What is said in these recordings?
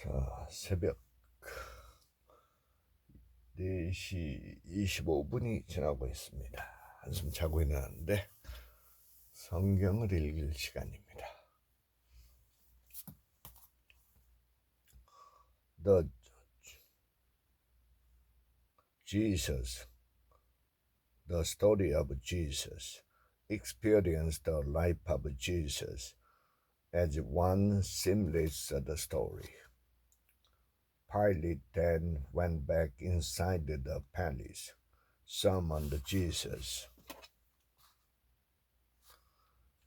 자, 새벽 4시 25분이 지나고 있습니다. 한숨 자고 일어났는데 성경을 읽을 시간입니다. The Jesus, the story of Jesus, experienced the life of Jesus as one seamless story. Pilate then went back inside the palace, summoned Jesus,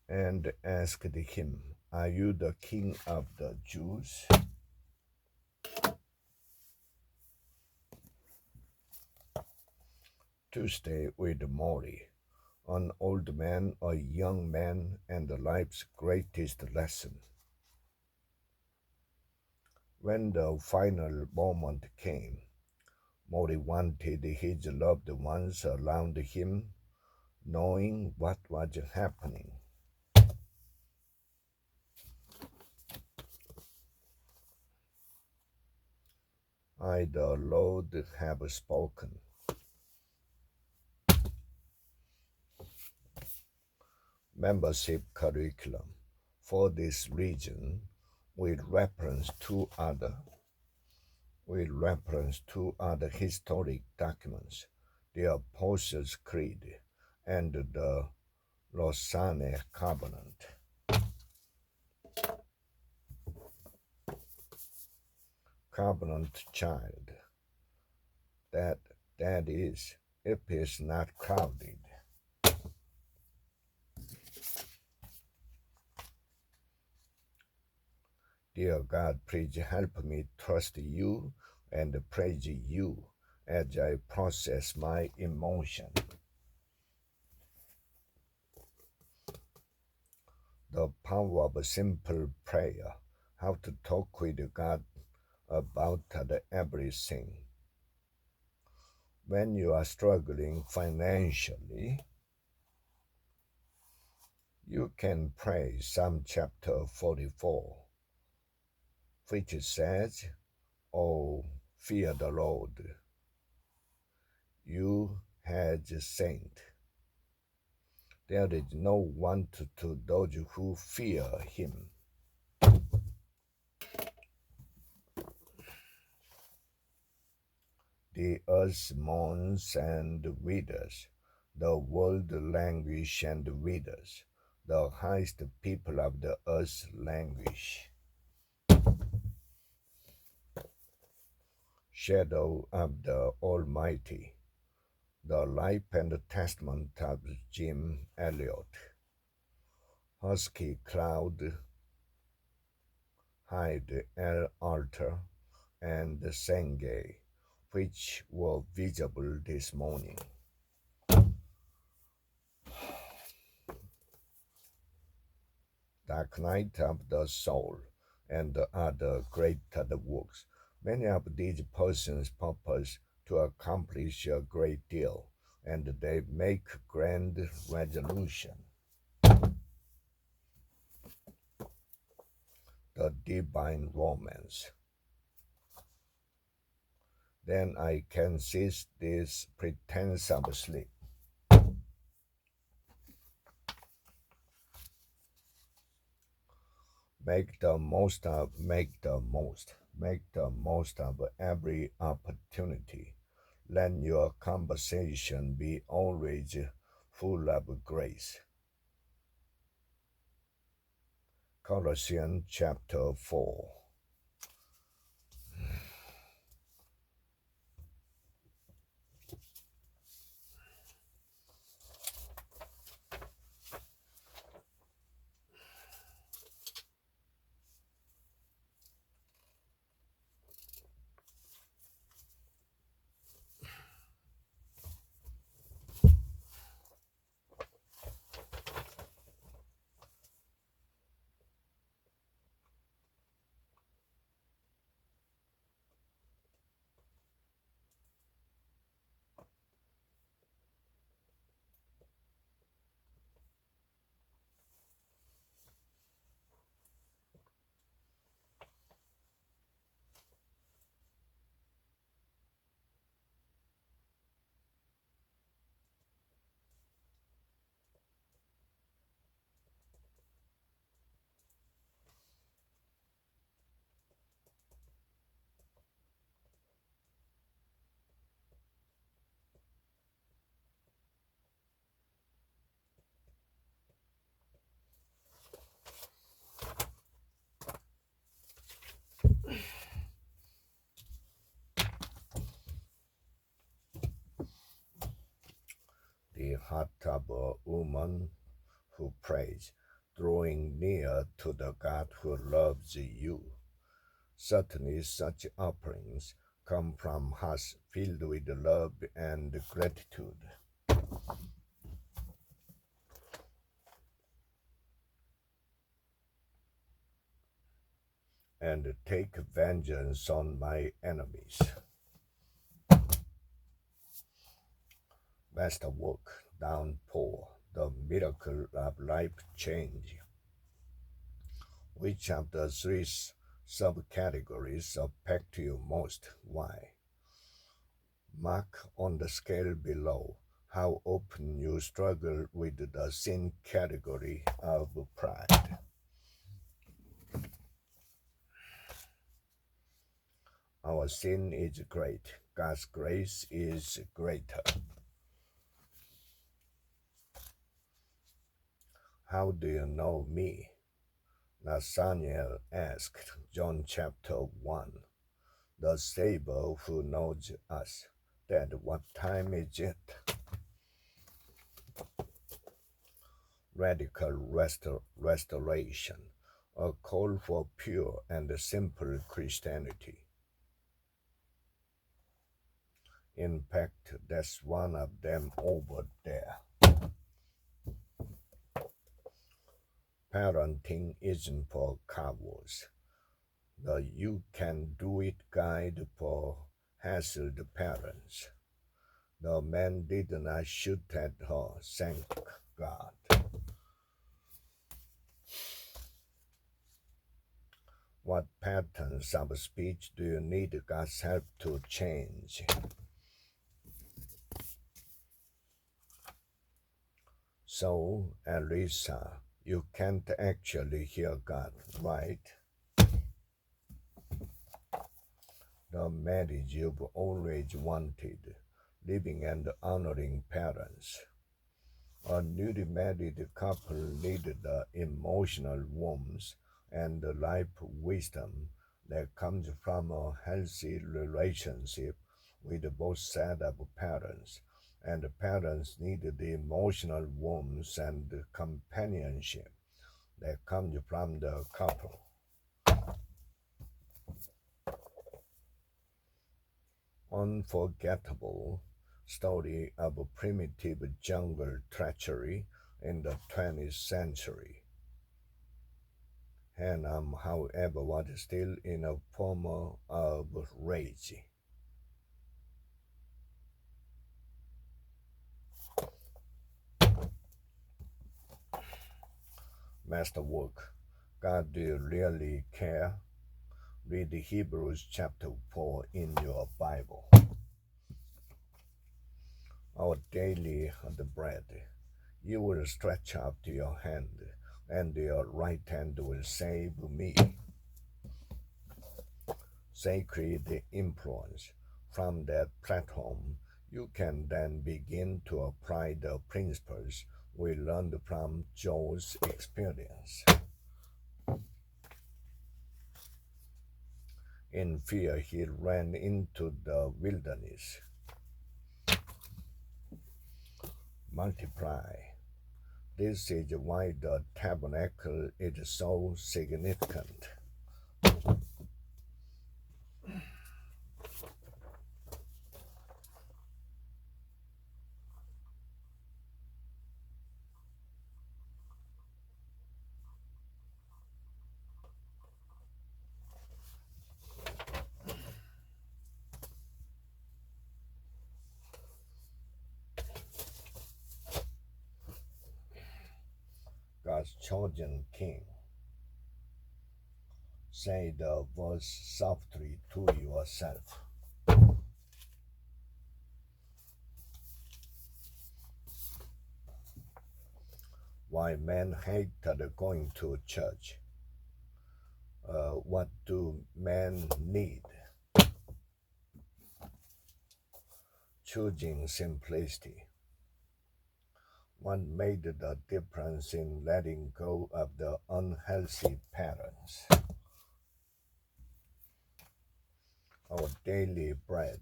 and asked him, "Are you the king of the Jews?" Tuesday with Maury, an old man, a young man, and life's greatest lesson. When the final moment came, Maury wanted his loved ones around him, knowing what was happening. "I, the Lord, have spoken." Membership curriculum for this region with reference to other historic documents, the Apostles' Creed and the Lausanne Covenant. Covenant child, that is, if it's not crowded. Dear God, please help me trust you and praise you as I process my emotion. The power of a simple prayer, how to talk with God about everything. When you are struggling financially, you can pray Psalm chapter 44, which says, "Oh, fear the Lord, you his saint. There is no want to those who fear him." The earth mourns and withers, the world languish and withers, the highest people of the earth languish. Shadow of the Almighty, the life and testament of Jim Elliot. Husky cloud, hide El Altar, and Sengay, which were visible this morning. Dark Night of the Soul, and other greater works. Many of these persons purpose to accomplish a great deal, and they make grand resolution. The divine romance. Then I can cease this pretense of sleep. Make the most of every opportunity. Let your conversation be always full of grace. Colossians chapter 4. heart of a woman who prays, drawing near to the God who loves you. Certainly, such offerings come from hearts filled with love and gratitude. And take vengeance on my enemies. Masterwork, downpour, the miracle of life change. Which of the three subcategories affect you most? Why? Mark on the scale below how often you struggle with the sin category of pride. Our sin is great. God's grace is greater. How do you know me? Nathanael asked, John chapter 1. The Savior who knows us. Dad, what time is it? Radical restoration, a call for pure and simple Christianity. In fact, that's one of them over there. Parenting isn't for cowards. The You Can Do It guide for hassled parents. The man did not shoot at her, thank God. What patterns of speech do you need God's help to change? So, Elisa, you can't actually hear God, right? The marriage you've always wanted, living and honoring parents. A newly married couple needed the emotional warmth and the life wisdom that comes from a healthy relationship with both sets of parents, and the parents needed the emotional warmth and companionship that comes from the couple. Unforgettable story of a primitive jungle treachery in the 20th century. Hannah, however, was still in a form of rage. Masterwork. God, do you really care? Read Hebrews chapter 4 in your Bible. Our daily bread. You will stretch out your hand, and your right hand will save me. Sacred influence. From that platform, you can then begin to apply the principles we learned from Joe's experience. In fear, he ran into the wilderness. Multiply. This is why the tabernacle is so significant. God's chosen king. Say the verse softly to yourself. Why men hated going to church. What do men need? Choosing simplicity. What made the difference in letting go of the unhealthy patterns? Our daily bread.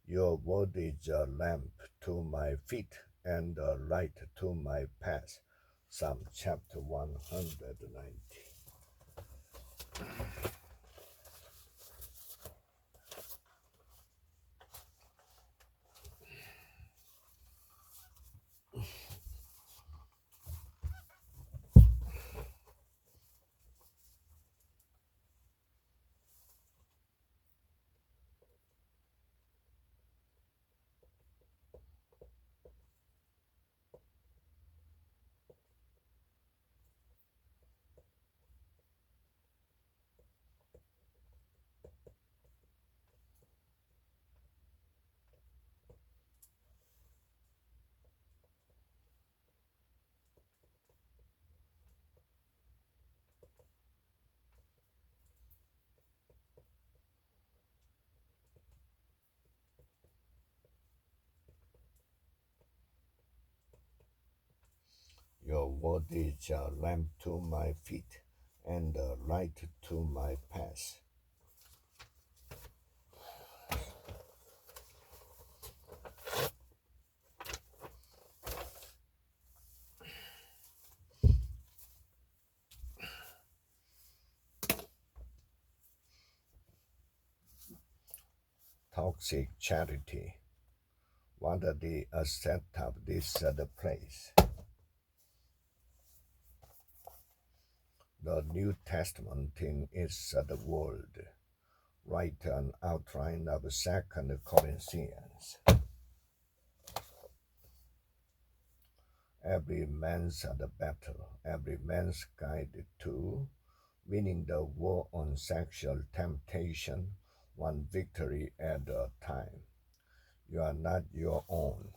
Your word is a lamp to my feet and a light to my path. Psalm chapter 190. Your word is a lamp to my feet and a light to my path. Toxic charity. What are the set up this other place? The New Testament in its the world. Write an outline of Second Corinthians. Every man's at the battle, every man's guide to winning the war on sexual temptation, one victory at a time. You are not your own.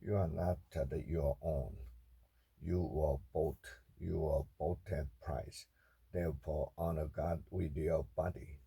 You are not your own. You were bought. You were bought at price. Therefore, honor God with your body.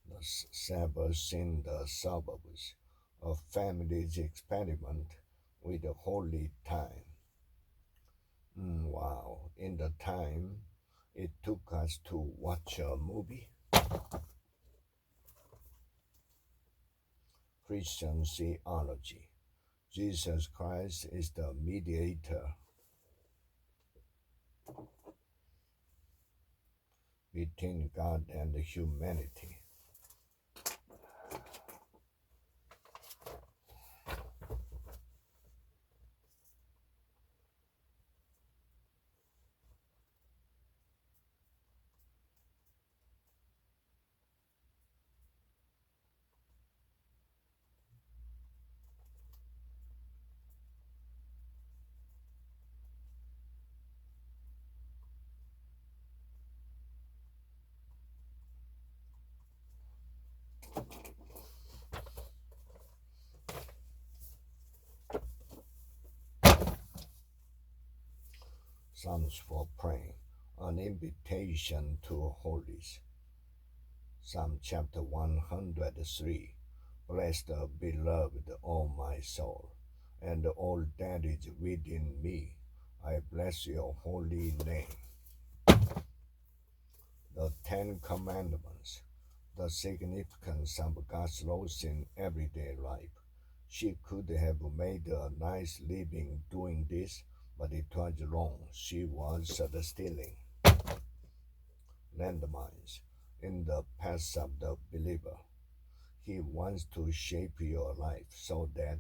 The Sabbath in the suburbs, a family's experiment with the holy time. Wow, in the time it took us to watch a movie. Christian theology. Jesus Christ is the mediator between God and humanity. Psalms for praying, an invitation to holies. Psalm chapter 103. Bless the beloved, O my soul, and all that is within me. I bless your holy name. The Ten Commandments. the significance of God's laws in everyday life. She could have made a nice living doing this, but it was wrong. She was stealing landmines in the path of the believer. He wants to shape your life so that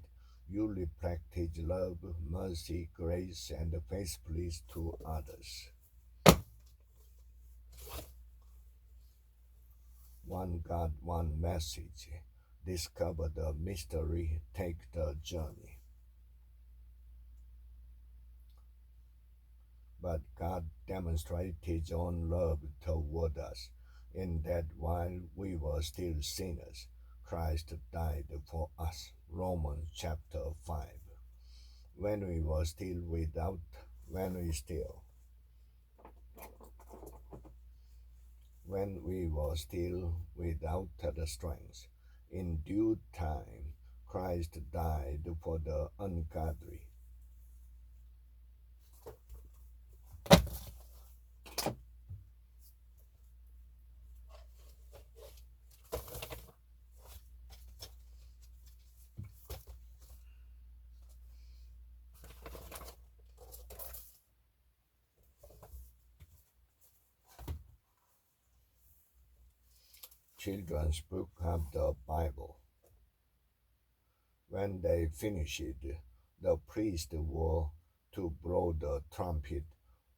you reflect His love, mercy, grace, and faithfulness to others. One God, one message. Discover the mystery, take the journey. But God demonstrated His own love toward us, in that while we were still sinners, Christ died for us. Romans chapter 5. When we were still without, when we still, when we were still without the strength, in due time, Christ died for the ungodly. Children's book of the Bible. When they finished, the priest were to blow the trumpet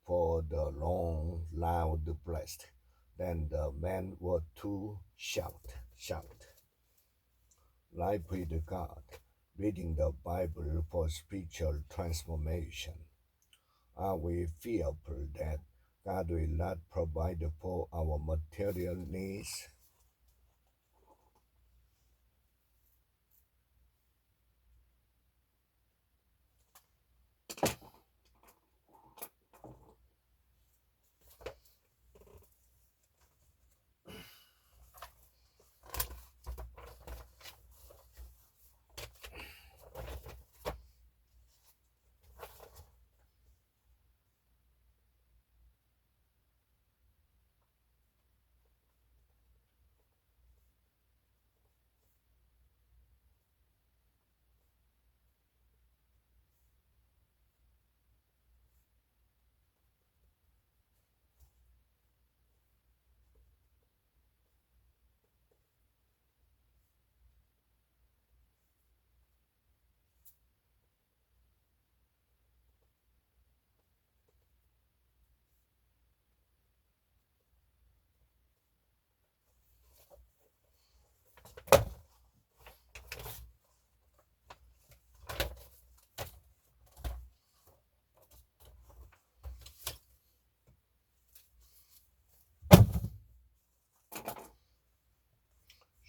for the long, loud blast. Then the men were to shout. Life with God, reading the Bible for spiritual transformation. Are we fearful that God will not provide for our material needs?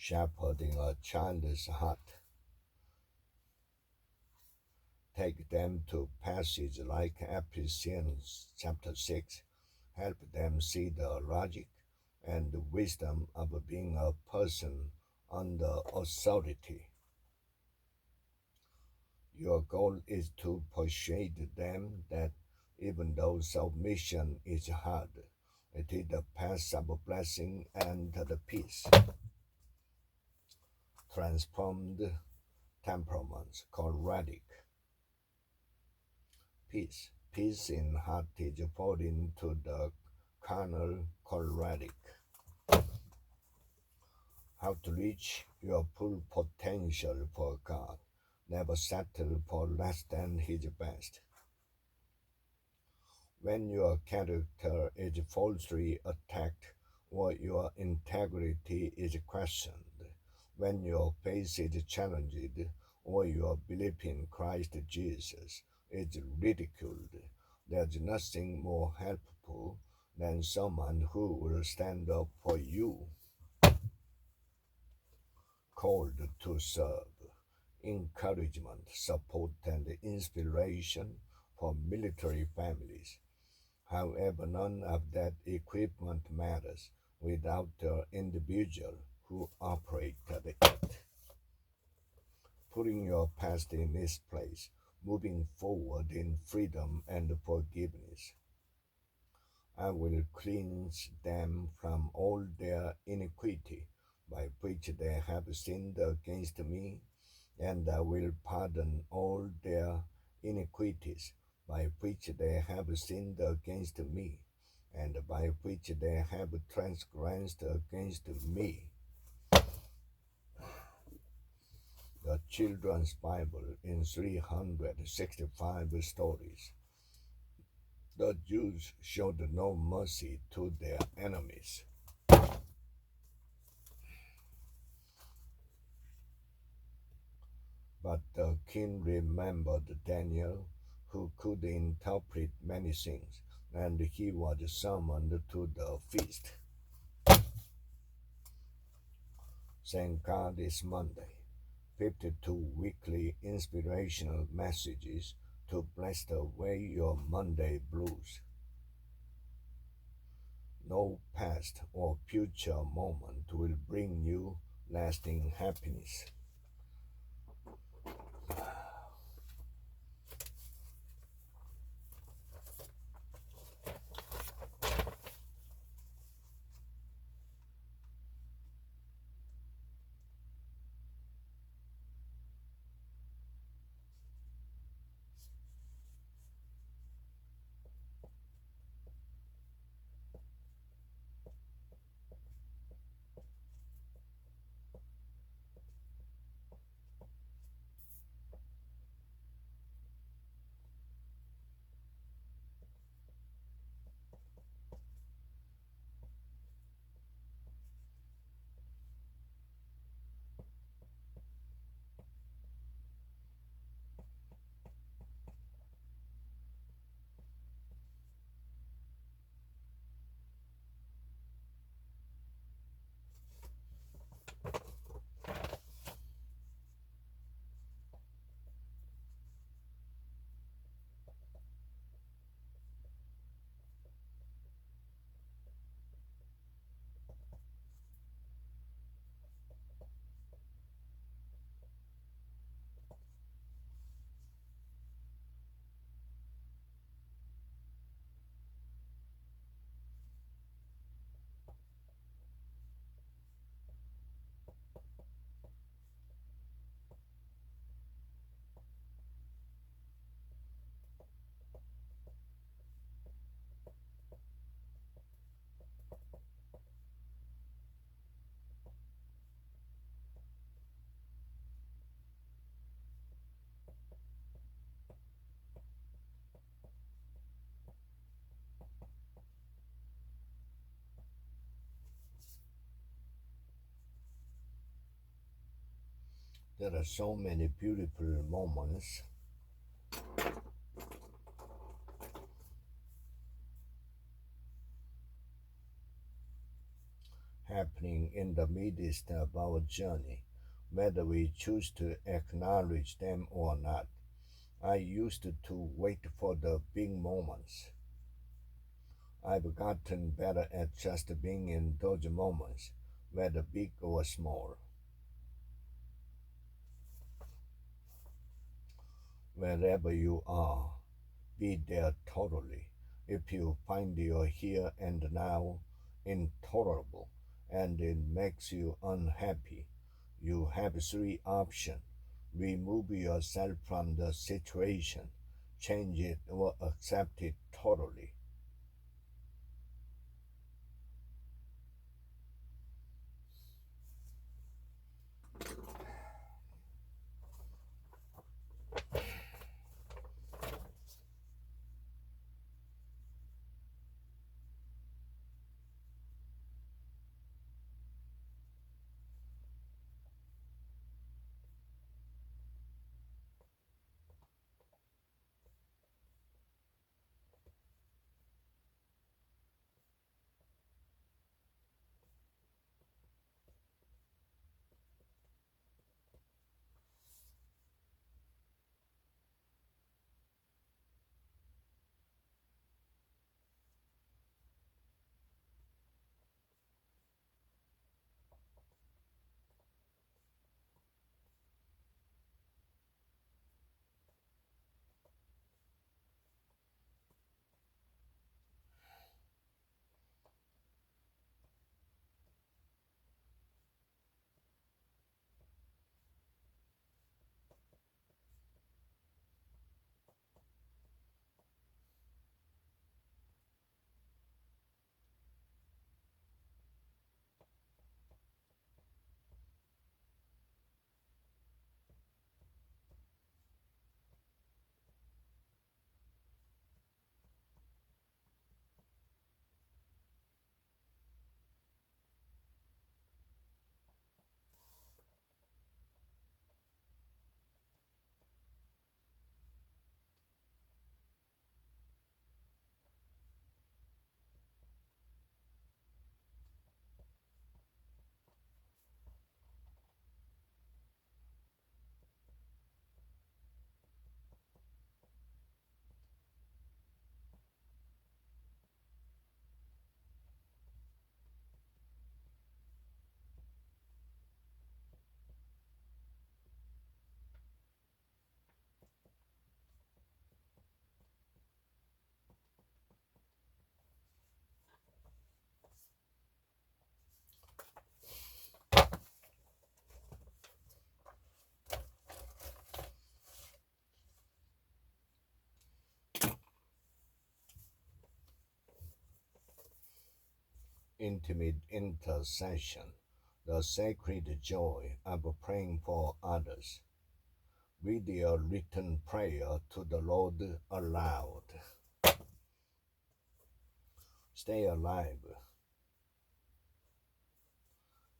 Shepherding a child's heart. Take them to passages like Ephesians chapter 6. Help them see the logic and the wisdom of being a person under authority. Your goal is to persuade them that even though submission is hard, it is the path of blessing and the peace. Transformed temperaments, choleric. Peace. Peace in heart is foreign to the carnal, choleric. How to reach your full potential for God. Never settle for less than His best. When your character is falsely attacked or your integrity is questioned, when your faith is challenged or your belief in Christ Jesus is ridiculed, there's nothing more helpful than someone who will stand up for you. Called to serve, encouragement, support, and inspiration for military families. However, none of that equipment matters without the individual who operated it. Putting your past in its place, moving forward in freedom and forgiveness. I will cleanse them from all their iniquity, by which they have sinned against me, and I will pardon all their iniquities, by which they have sinned against me, and by which they have transgressed against me. The Children's Bible in 365 stories. The Jews showed no mercy to their enemies. But the king remembered Daniel, who could interpret many things, and he was summoned to the feast. Thank God it's Monday. 52 weekly inspirational messages to blast away your Monday blues. No past or future moment will bring you lasting happiness. There are so many beautiful moments happening in the midst of our journey, whether we choose to acknowledge them or not. I used to wait for the big moments. I've gotten better at just being in those moments, whether big or small. Wherever you are, be there totally. If you find your here and now intolerable and it makes you unhappy, you have three options. Remove yourself from the situation, change it, or accept it totally. intimate intercession, the sacred joy of praying for others. Read your written prayer to the Lord aloud. Stay alive.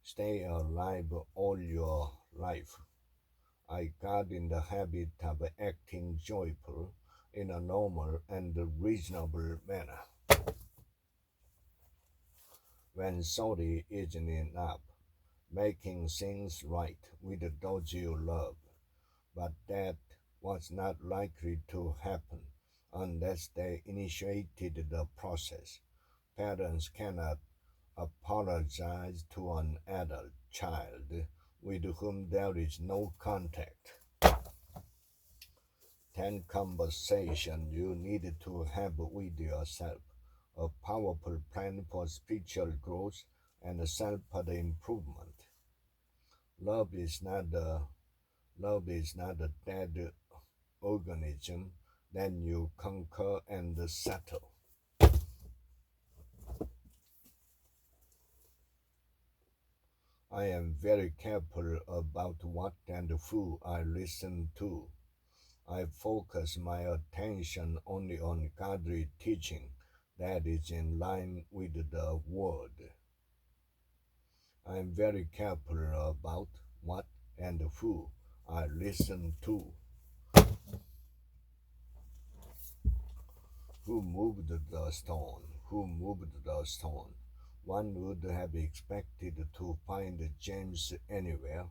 Stay alive all your life. I got in the habit of acting joyful in a normal and reasonable manner. When sorry isn't enough, making things right with those you love. But that was not likely to happen unless they initiated the process. Parents cannot apologize to an adult child with whom there is no contact. 10 conversations you need to have with yourself. A powerful plan for spiritual growth and self-improvement. Love is not a Love is not a dead organism that you conquer and settle. I am very careful about what and who I listen to. I focus my attention only on godly teaching that is in line with the Word. I am very careful about what and who I listen to. Who moved the stone? Who moved the stone? One would have expected to find James anywhere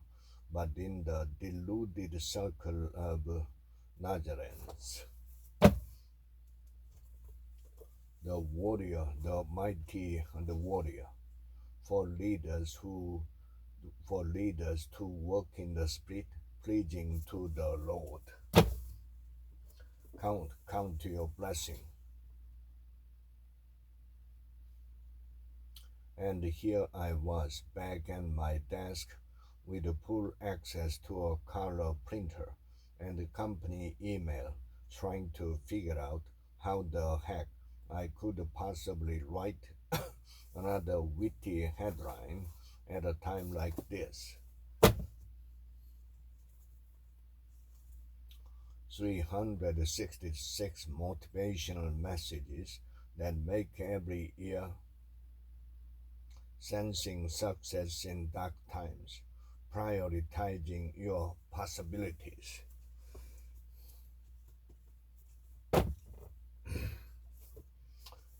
but in the deluded circle of Nazarenes. The warrior, the mighty and the warrior, for leaders to work in the spirit, pleasing to the Lord. Count your blessing. And here I was back at my desk with full access to a color printer and a company email, trying to figure out how the heck I could possibly write another witty headline at a time like this. 366 motivational messages that make every year. Sensing success in dark times, prioritizing your possibilities.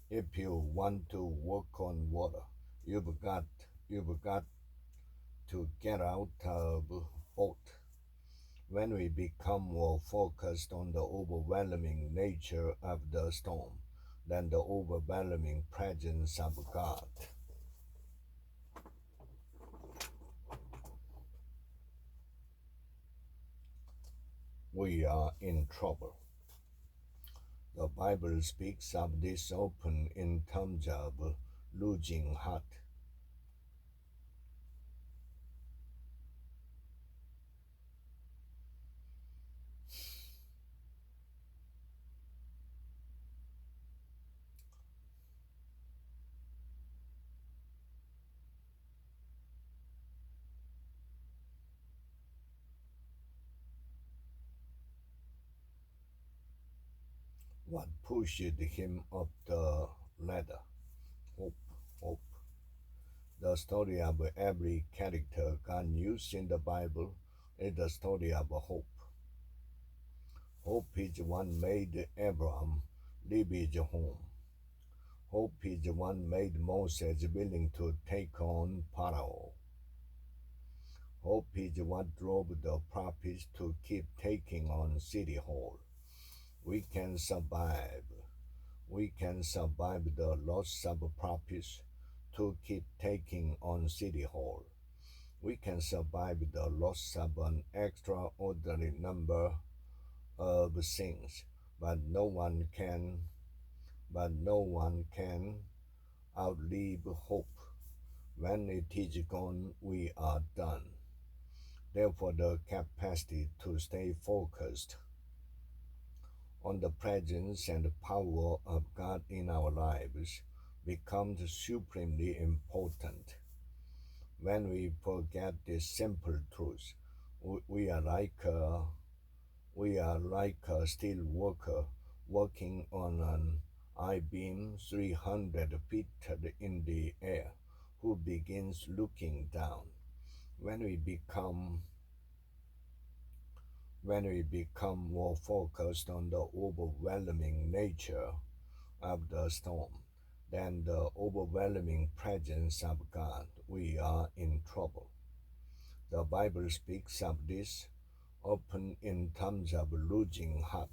If you want to work on water, you've got to get out of boat. When we become more focused on the overwhelming nature of the storm than the overwhelming presence of God, we are in trouble. The Bible speaks of this often in terms of losing heart. What pushed him up the ladder? Hope, hope. The story of every character God used in the Bible is the story of hope. Hope is what made Abraham leave his home. Hope is what made Moses willing to take on Pharaoh. Hope is what drove the prophets to keep taking on City Hall. We can survive. We can survive the loss of prophets to keep taking on City Hall. We can survive the loss of an extraordinary number of things, but no one can outlive hope. When it is gone, we are done. Therefore, the capacity to stay focused on the presence and power of God in our lives becomes supremely important. When we forget this simple truth, we are like a steel worker working on an I-beam 300 feet in the air who begins looking down. When we become when we become more focused on the overwhelming nature of the storm than the overwhelming presence of God, we are in trouble. The Bible speaks of this often in terms of losing heart.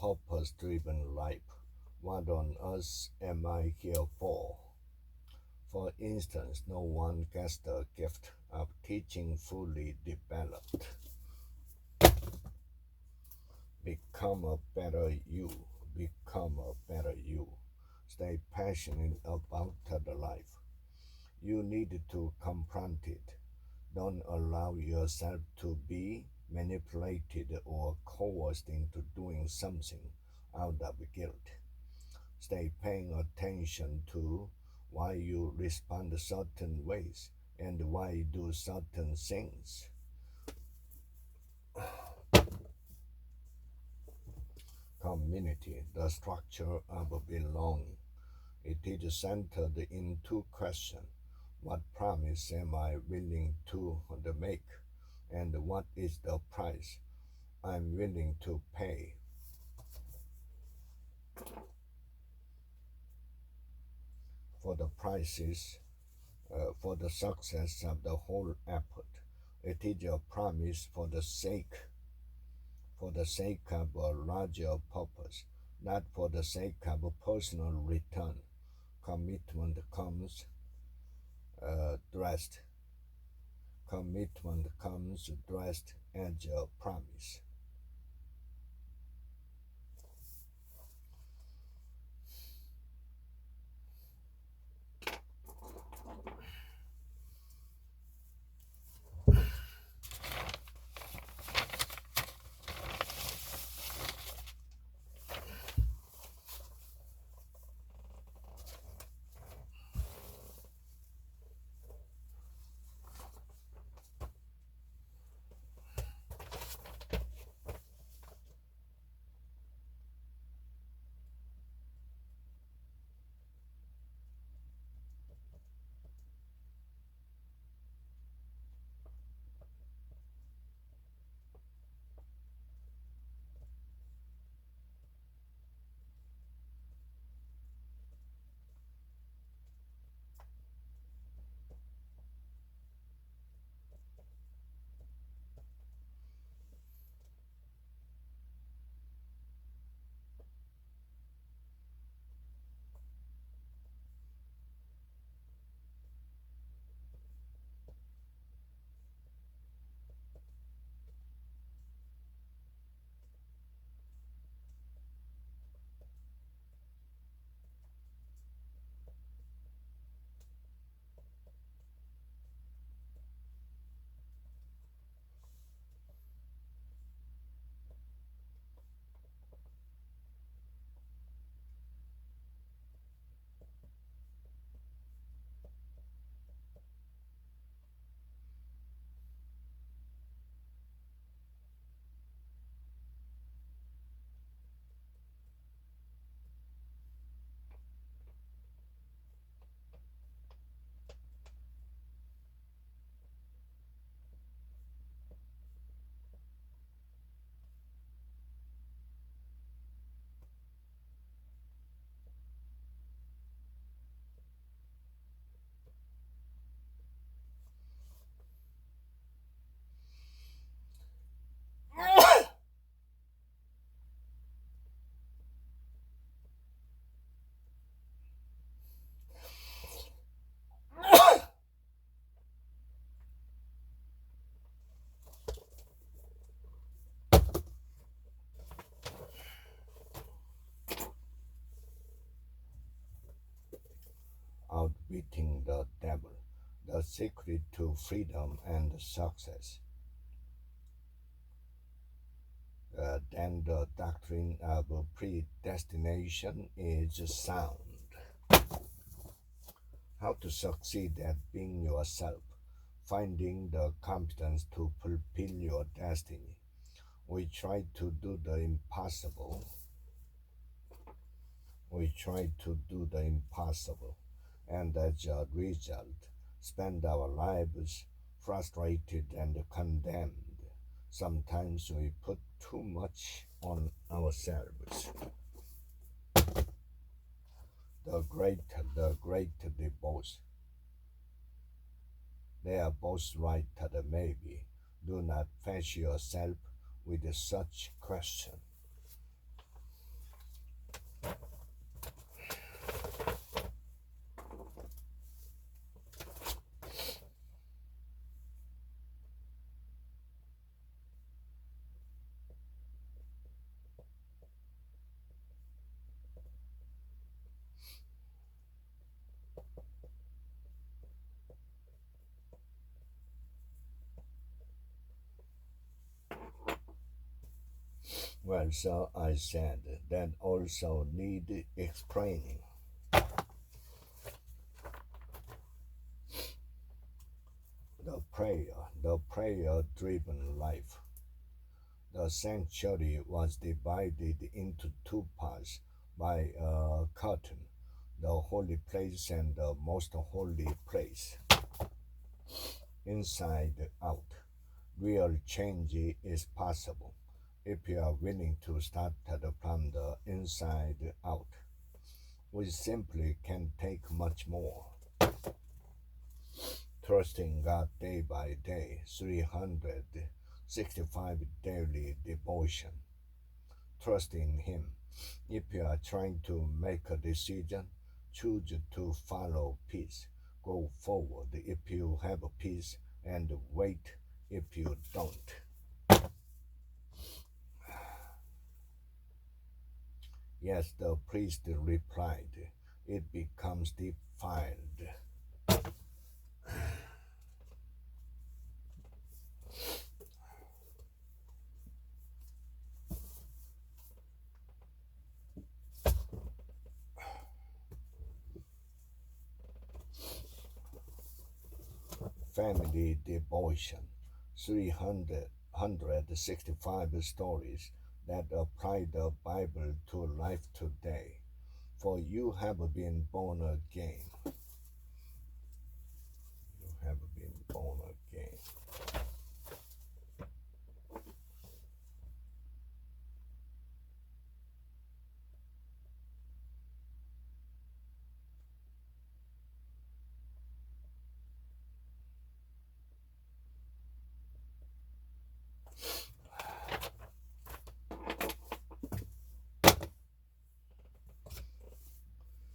purpose-driven life. What on earth am I here for? For instance, no one gets the gift of teaching fully developed. Become a better you. Become a better you. Stay passionate about the life. You need to confront it. Don't allow yourself to be manipulated or coerced into doing something out of guilt. Stay paying attention to why you respond certain ways and why you do certain things. Community, the structure of belonging. It is centered in two questions. What promise am I willing to make? And what is the price I'm willing to pay for the prices for the success of the whole effort? It is a promise for the sake of a larger purpose, not for the sake of a personal return. Commitment comes dressed. Commitment comes dressed as a promise. Outwitting the devil, the secret to freedom and success. Then the doctrine of predestination is sound. How to succeed at being yourself, finding the competence to fulfill your destiny. We try to do the impossible. We try to do the impossible, and as a result, spend our lives frustrated and condemned. Sometimes we put too much on ourselves. The great divorce. They are both right that maybe. Do not face yourself with such question. Well, so I said that also need explaining. The prayer-driven life. The sanctuary was divided into two parts by a curtain, the holy place and the most holy place. Inside out, real change is possible if you are willing to start from the inside out. We simply can take much more. Trusting God day by day, 365 daily devotion. Trust in Him. If you are trying to make a decision, choose to follow peace. Go forward if you have peace, and wait if you don't. Yes, the priest replied, it becomes defiled. Family devotion, 365 stories that apply the Bible to life today. For you have been born again. You have been born again.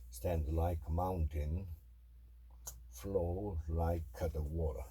Stand like a mountain, flow like the water.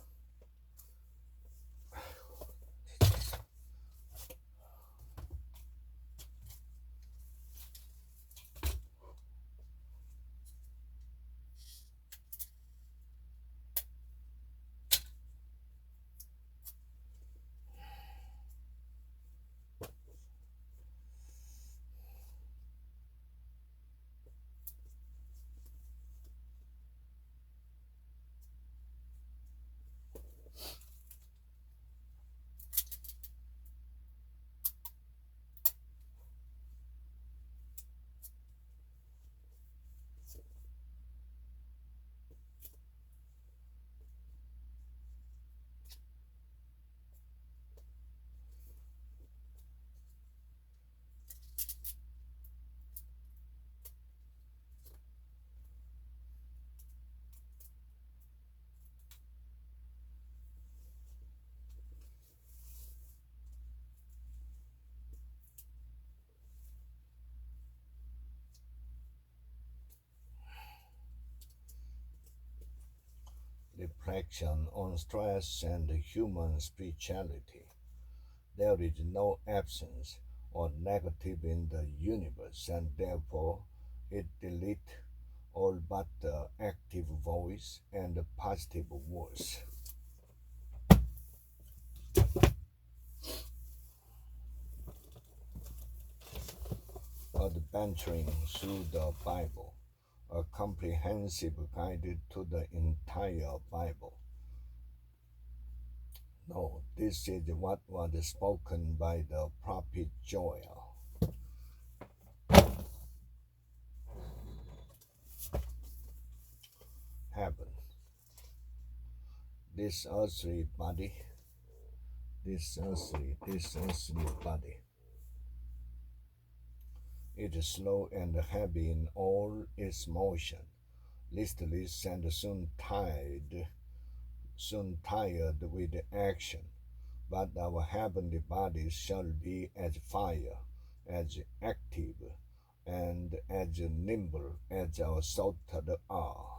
Reflection on stress and human spirituality. There is no absence or negative in the universe, and therefore it deletes all but the active voice and the positive words. Adventuring through the Bible, a comprehensive guide to the entire Bible. No, this is what was spoken by the prophet Joel. Heaven, this earthly body, this earthly body. It is slow and heavy in all its motion, listless and soon tired with action. But our heavenly bodies shall be as fire, as active, and as nimble as our salted are.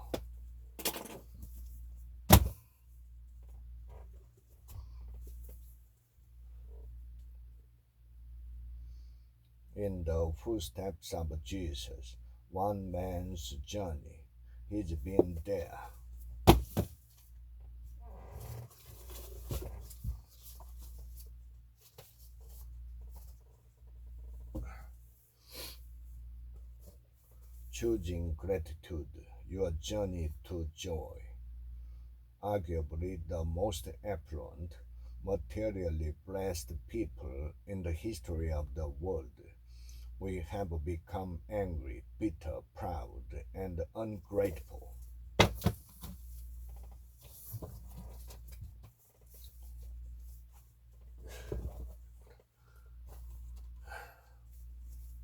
In the footsteps of Jesus, one man's journey. He's been there. choosing gratitude, your journey to joy. Arguably the most affluent, materially blessed people in the history of the world, we have become angry, bitter, proud, and ungrateful.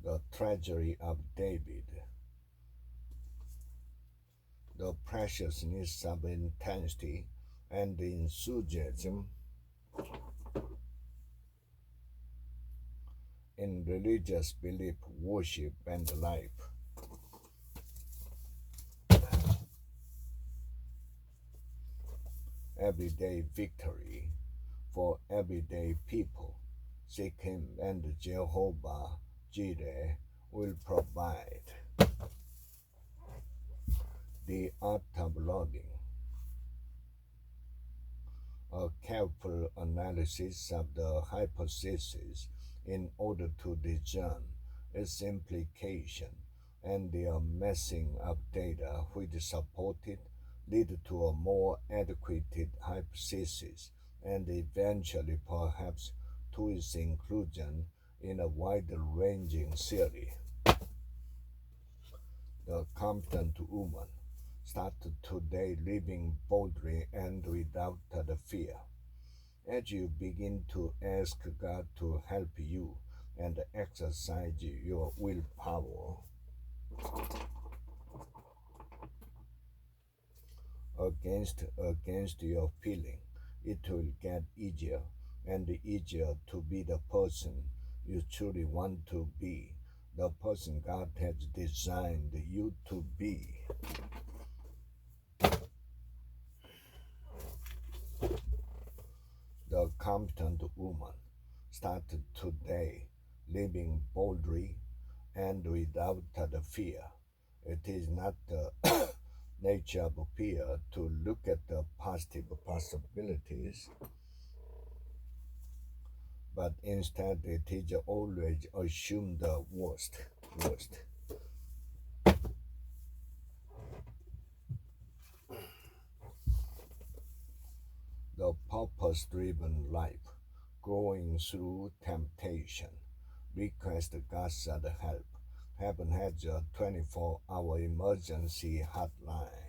The tragedy of David, the preciousness of intensity and enthusiasm in religious belief, worship, and life. Everyday victory for everyday people. Seek Him, and Jehovah Jireh will provide. The art of logging. A careful analysis of the hypothesis in order to discern its implication and the amassing of data which support it lead to a more adequate hypothesis and eventually perhaps to its inclusion in a wide-ranging theory. The competent woman started today living boldly and without the fear. As you begin to ask God to help you and exercise your willpower against your feeling, it will get easier and easier to be the person you truly want to be, the person God has designed you to be. The competent woman started today living boldly and without the fear. It is not the nature of fear to look at the positive possibilities, but instead it is always assume the worst. The purpose-driven life, growing through temptation, request God's help. Heaven has a 24-hour emergency hotline.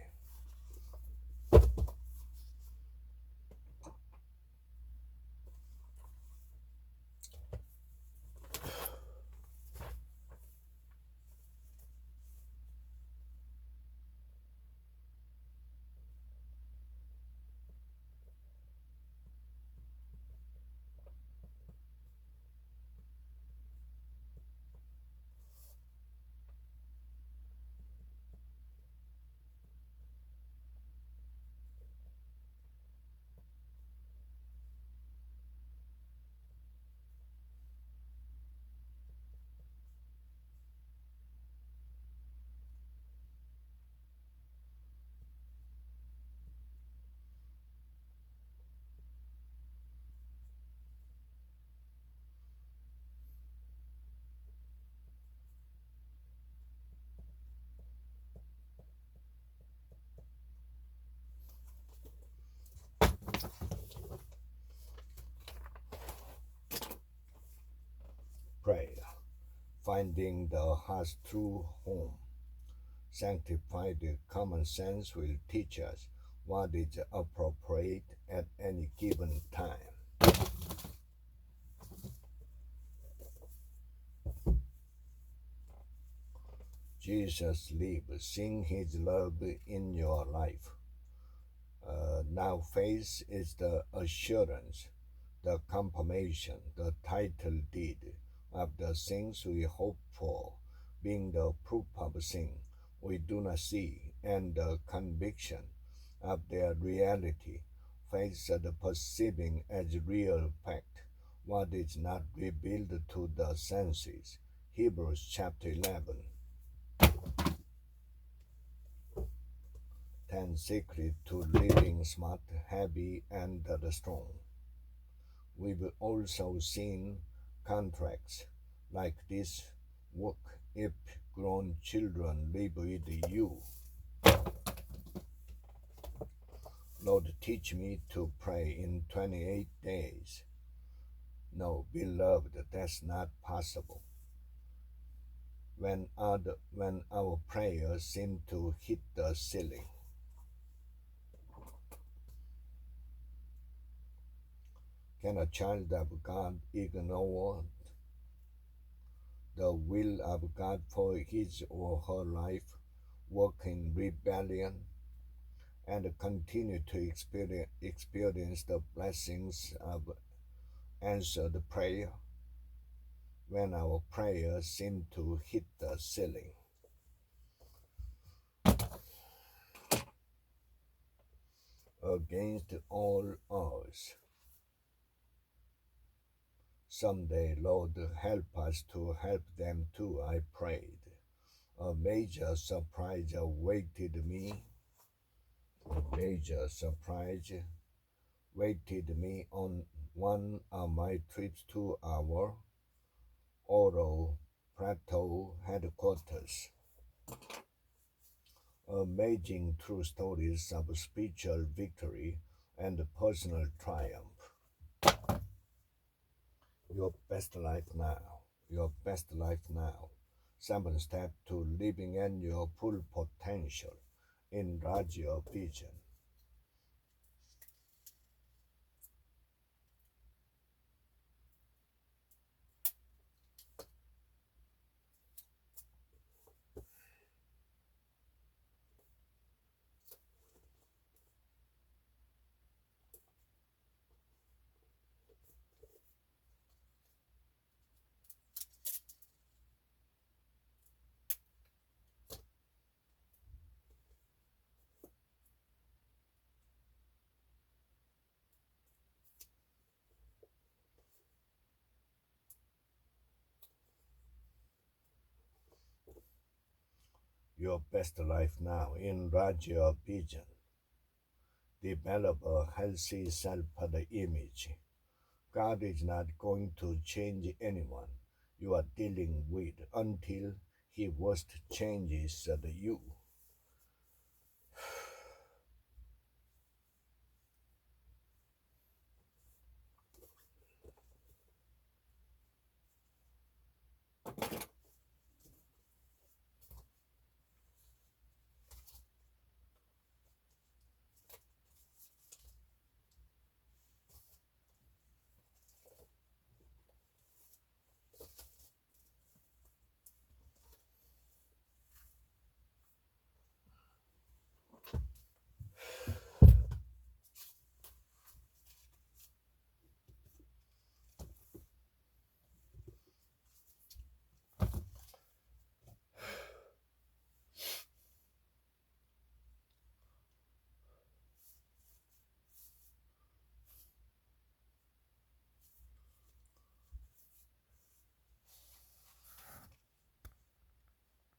Prayer, finding the heart's true home. Sanctified common sense will teach us what is appropriate at any given time. Jesus lives, sing His love in your life. Now faith is the assurance, the confirmation, the title deed of the things we hope for, being the proof of things we do not see, and the conviction of their reality. Faith is the perceiving as real fact what is not revealed to the senses. Hebrews chapter 11. 10 secret to living smart, happy, and strong. We've also seen contracts like this work if grown children live with you. Lord, teach me to pray in 28 days. No, beloved, that's not possible. When our prayers seem to hit the ceiling, can a child of God ignore the will of God for his or her life, walk in rebellion, and continue to experience the blessings of answered prayer when our prayers seem to hit the ceiling? Against all odds, someday, Lord, help us to help them too, I prayed. A major surprise awaited me. A major surprise waited me on one of my trips to our Oro Plateau headquarters. Amazing true stories of spiritual victory and personal triumph. Your best life now. Your best life now. 7 steps to living in your full potential. Enlarge your vision. Your best life now. Enlarge your vision. Develop a healthy self-image. God is not going to change anyone you are dealing with until He first changes you.